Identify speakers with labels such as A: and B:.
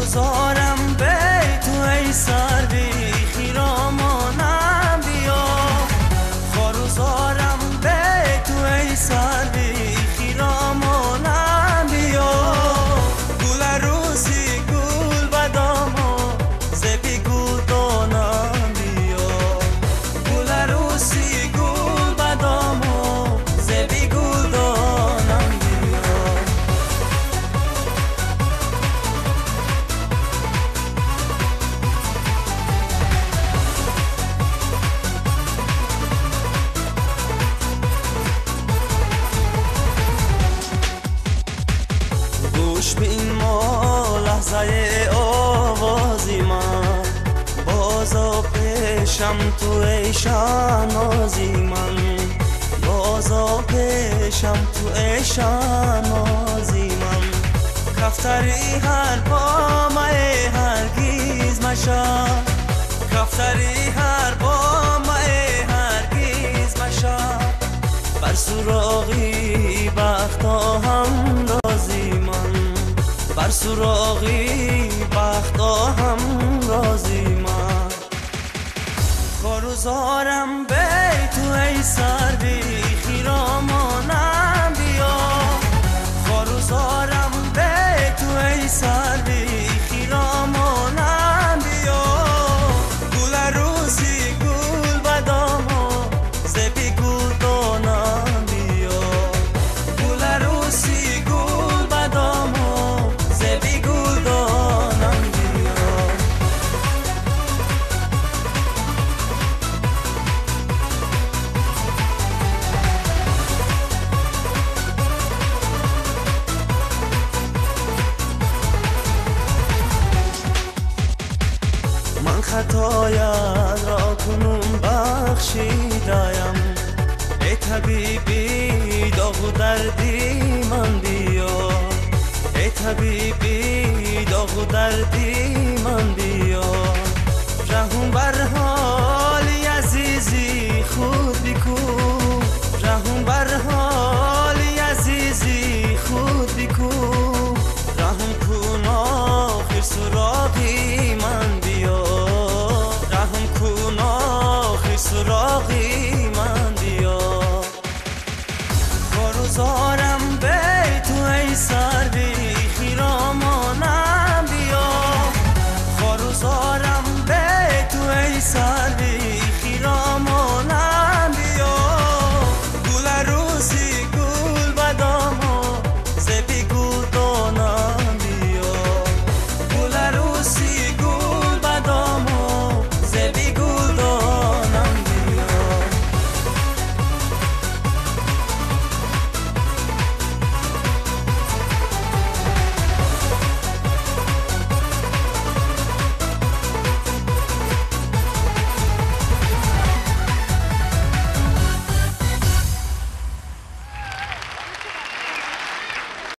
A: خاروزارم به تو ای سروی خیرامانم بیا خاروزارم به تو ای سروی خیرامانم بیا گل روزی گل بدامو زبی گل دانم بیا گل روزی گل بدامو زبی گل دانم بیا گوش بین ما لحظه آوازی من بازا پیشم تو ای شانازی من بازا پیشم تو ای شانازی من کفتری هر پامه هرگیز مشا کفتری هر پامه هرگیز مشا بر سراغی بختا هم رازی من بر سراغی بختا هم رازی من خاروزارم به تو ای سروی خیرامانم بیا خاروزارم به تو ای سروی خیرامانم بیا گل روزی گل بدامو زبی گل دانم بیا گل روزی گل بدامو زبی گل دانم بیا من خطایت را کنون بخشیدایم ای طبیبی داغ و دردی من بیا ای طبیبی داغ و دردی من بیا رحم بر حالی عزیزی خود بکو رحم بر حالی عزیزی خود بکو رحم کن آخر سراغ